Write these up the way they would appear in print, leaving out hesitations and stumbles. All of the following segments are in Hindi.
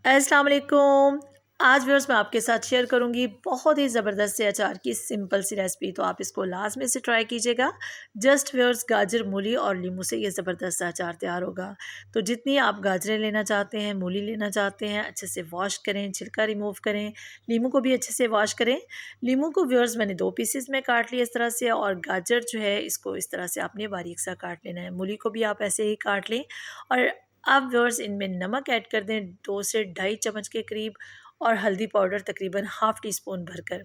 अस्सलाम वालेकुम। आज व्यूअर्स मैं आपके साथ शेयर करूंगी बहुत ही ज़बरदस्त से अचार की सिंपल सी रेसिपी। तो आप इसको लाजमी से ट्राई कीजिएगा। जस्ट व्यूअर्स गाजर, मूली और नींबू से ये ज़बरदस्त सा अचार तैयार होगा। तो जितनी आप गाजरें लेना चाहते हैं, मूली लेना चाहते हैं, अच्छे से वॉश करें, छिलका रिमूव करें। नींबू को भी अच्छे से वॉश करें। नींबू को व्यूअर्स मैंने 2 पीसेस में काट लिया इस तरह से, और गाजर जो है इसको इस तरह से आपने बारीक सा काट लेना है। मूली को भी आप ऐसे ही काट लें। और अब व्यूअर्स इनमें नमक ऐड कर दें 2 से ढाई चम्मच के करीब, और हल्दी पाउडर तकरीबन हाफ़ टी स्पून भरकर,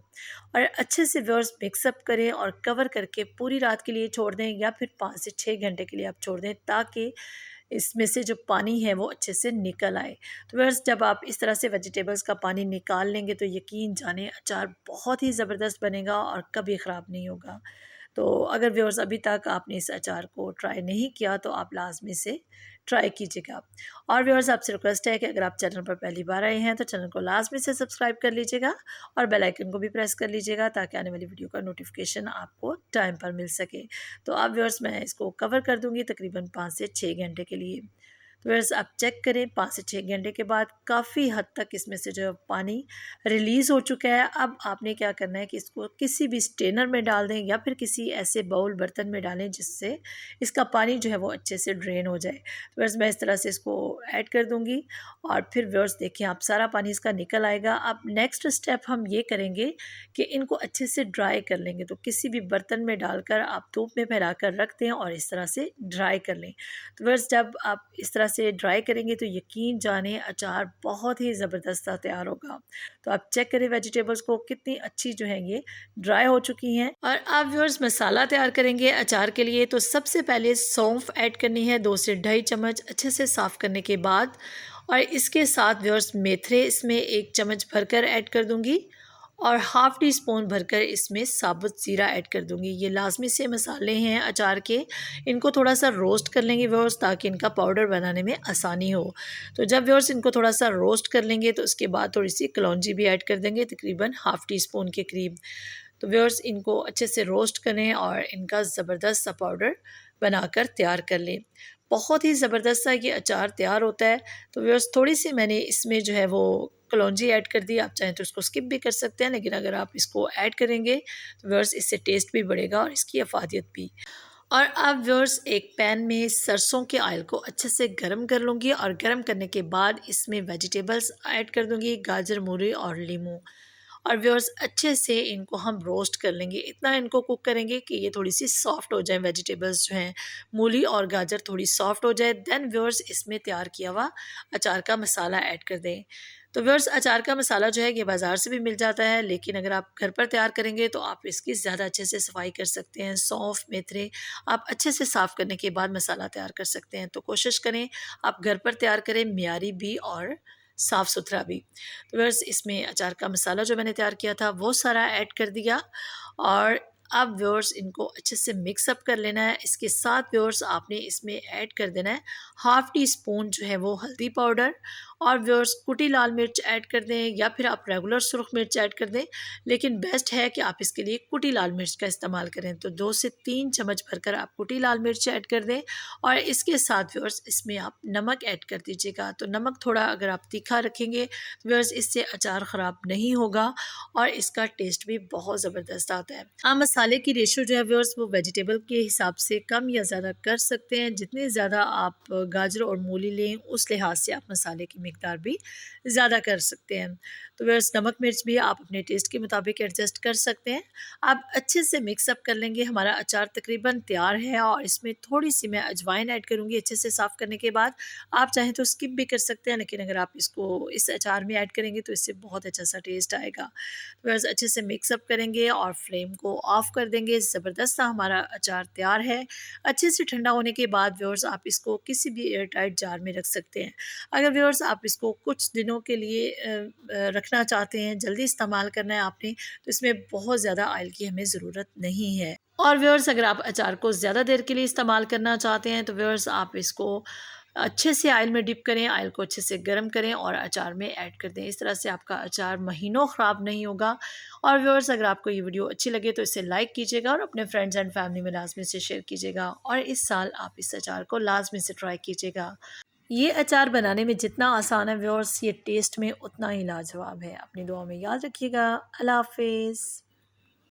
और अच्छे से व्यूअर्स मिक्सअप करें और कवर करके पूरी रात के लिए छोड़ दें, या फिर 5 से 6 घंटे के लिए आप छोड़ दें, ताकि इसमें से जो पानी है वो अच्छे से निकल आए। तो व्यूअर्स जब आप इस तरह से वेजिटेबल्स का पानी निकाल लेंगे तो यकीन जाने अचार बहुत ही ज़बरदस्त बनेगा और कभी ख़राब नहीं होगा। तो अगर व्यूअर्स अभी तक आपने इस अचार को ट्राई नहीं किया तो आप लाज़मी से ट्राई कीजिएगा। और व्यूअर्स आपसे रिक्वेस्ट है कि अगर आप चैनल पर पहली बार आए हैं तो चैनल को लाज़मी से सब्सक्राइब कर लीजिएगा, और बेल आइकन को भी प्रेस कर लीजिएगा, ताकि आने वाली वीडियो का नोटिफिकेशन आपको टाइम पर मिल सके। तो अब व्यूअर्स मैं इसको कवर कर दूँगी तकरीबन 5 से 6 घंटे के लिए। तो व्यूअर्स आप चेक करें, 5 से 6 घंटे के बाद काफ़ी हद तक इसमें से जो पानी रिलीज़ हो चुका है। अब आपने क्या करना है कि इसको किसी भी स्ट्रेनर में डाल दें, या फिर किसी ऐसे बाउल बर्तन में डालें जिससे इसका पानी जो है वो अच्छे से ड्रेन हो जाए। तो व्यूअर्स मैं इस तरह से इसको ऐड कर दूँगी, और फिर व्यूअर्स देखिए आप सारा पानी इसका निकल आएगा। अब नेक्स्ट स्टेप हम ये करेंगे कि इनको अच्छे से ड्राई कर लेंगे। तो किसी भी बर्तन में डालकर आप धूप में फैला कर रख दें और इस तरह से ड्राई कर लें। तो व्यूअर्स जब आप इस तरह से ड्राई करेंगे तो यकीन जाने अचार बहुत ही ज़बरदस्त सा तैयार होगा। तो आप चेक करें वेजिटेबल्स को कितनी अच्छी जो है ये ड्राई हो चुकी हैं। और आप व्यूअर्स मसाला तैयार करेंगे अचार के लिए, तो सबसे पहले सौंफ ऐड करनी है 2 से ढाई चम्मच, अच्छे से साफ़ करने के बाद। और इसके साथ व्यूअर्स मेथरे इसमें 1 चम्मच भरकर ऐड कर दूँगी, और हाफ़ टी स्पून भरकर इसमें साबुत ज़ीरा ऐड कर दूँगी। ये लाज़मी से मसाले हैं अचार के। इनको थोड़ा-सा रोस्ट कर लेंगे व्यूअर्स, ताकि इनका पाउडर बनाने में आसानी हो। तो जब व्यूअर्स इनको थोड़ा-सा रोस्ट कर लेंगे तो उसके बाद थोड़ी-सी कलौंजी भी ऐड कर देंगे तकरीबन हाफ़ टी स्पून के करीब। तो व्यूअर्स इनको अच्छे से रोस्ट करें और इनका ज़बरदस्त सा पाउडर बनाकर तैयार कर लें। बहुत ही ज़बरदस्त सा ये अचार तैयार होता है। तो व्यूअर्स थोड़ी-सी मैंने इसमें जो है वो कलौंजी ऐड कर दी। आप चाहें तो इसको स्किप भी कर सकते हैं, लेकिन अगर आप इसको ऐड करेंगे तो व्यूअर्स इससे टेस्ट भी बढ़ेगा और इसकी अफ़ादियत भी। और अब व्यूअर्स एक पैन में सरसों के ऑयल को अच्छे से गर्म कर लूँगी, और गर्म करने के बाद इसमें वेजिटेबल्स ऐड कर दूँगी, गाजर, मूली और लीमू। और व्यूअर्स अच्छे से इनको हम रोस्ट कर लेंगे। इतना इनको कुक करेंगे कि ये थोड़ी-सी सॉफ्ट हो जाएँ, वेजिटेबल्स जो हैं, मूली और गाजर थोड़ी सॉफ्ट हो जाए। देन व्यूअर्स इसमें तैयार किया हुआ अचार का मसाला ऐड कर दें। तो व्यूअर्स अचार का मसाला जो है ये बाज़ार से भी मिल जाता है, लेकिन अगर आप घर पर तैयार करेंगे तो आप इसकी ज़्यादा अच्छे से सफाई कर सकते हैं। सौंफ, मेथरे आप अच्छे से साफ़ करने के बाद मसाला तैयार कर सकते हैं। तो कोशिश करें आप घर पर तैयार करें, मियारी भी और साफ़-सुथरा भी। तो व्यूअर्स इसमें अचार का मसाला जो मैंने तैयार किया था वो सारा ऐड कर दिया, और अब व्यूअर्स इनको अच्छे से मिक्स अप कर लेना है। इसके साथ व्यूअर्स आपने इसमें ऐड कर देना है हाफ़ टी स्पून जो है वो हल्दी पाउडर, और व्यूअर्स कुटी लाल मिर्च ऐड कर दें, या फिर आप रेगुलर सुर्ख मिर्च ऐड कर दें, लेकिन बेस्ट है कि आप इसके लिए कुटी लाल मिर्च का इस्तेमाल करें। तो 2 से 3 चम्मच भरकर आप कुटी लाल मिर्च ऐड कर दें, और इसके साथ व्यूअर्स इसमें आप नमक ऐड कर दीजिएगा। तो नमक थोड़ा अगर आप तीखा रखेंगे तो व्यूअर्स इससे अचार ख़राब नहीं होगा, और इसका टेस्ट भी बहुत ज़बरदस्त आता है। हाँ, मसाले की रेशो जो है व्यूअर्स वो वेजिटेबल के हिसाब से कम या ज़्यादा कर सकते हैं। जितने ज़्यादा आप गाजर और मूली लें उस लिहाज से आप मसाले की मिकदार भी ज़्यादा कर सकते हैं। तो व्यूअर्स नमक मिर्च भी आप अपने टेस्ट के मुताबिक एडजस्ट कर सकते हैं। आप अच्छे से मिक्स अप कर लेंगे। हमारा अचार तकरीबन तैयार है, और इसमें थोड़ी-सी मैं अजवाइन ऐड करूँगी अच्छे से साफ़ करने के बाद। आप चाहें तो स्किप भी कर सकते हैं, लेकिन अगर आप इसको इस अचार में ऐड करेंगे तो इससे बहुत अच्छा सा टेस्ट आएगा। बस अच्छे से मिक्स अप करेंगे और फ्लेम को ऑफ़ कर देंगे। ज़बरदस्त सा हमारा अचार तैयार है। अच्छे से ठंडा होने के बाद व्यूअर्स आप इसको किसी भी एयर टाइट जार में रख सकते हैं। अगर व्यूअर्स आप इसको कुछ दिनों के लिए रखना चाहते हैं, जल्दी इस्तेमाल करना है आपने, तो इसमें बहुत ज़्यादा ऑयल की हमें ज़रूरत नहीं है। और व्यूअर्स अगर आप अचार को ज़्यादा देर के लिए इस्तेमाल करना चाहते हैं तो व्यूअर्स आप इसको अच्छे से ऑयल में डिप करें, ऑयल को अच्छे से गर्म करें और अचार में ऐड कर दें। इस तरह से आपका अचार महीनों ख़राब नहीं होगा। और व्यूअर्स अगर आपको ये वीडियो अच्छी लगे तो इसे लाइक कीजिएगा, और अपने फ्रेंड्स एंड फैमिली में लाज़मी से शेयर कीजिएगा, और इस साल आप इस अचार को लाज़मी से ट्राई कीजिएगा। ये अचार बनाने में जितना आसान है व्यूअर्स, ये टेस्ट में उतना ही लाजवाब है। अपनी दुआ में याद रखिएगा। अल्लाह हाफ़िज़।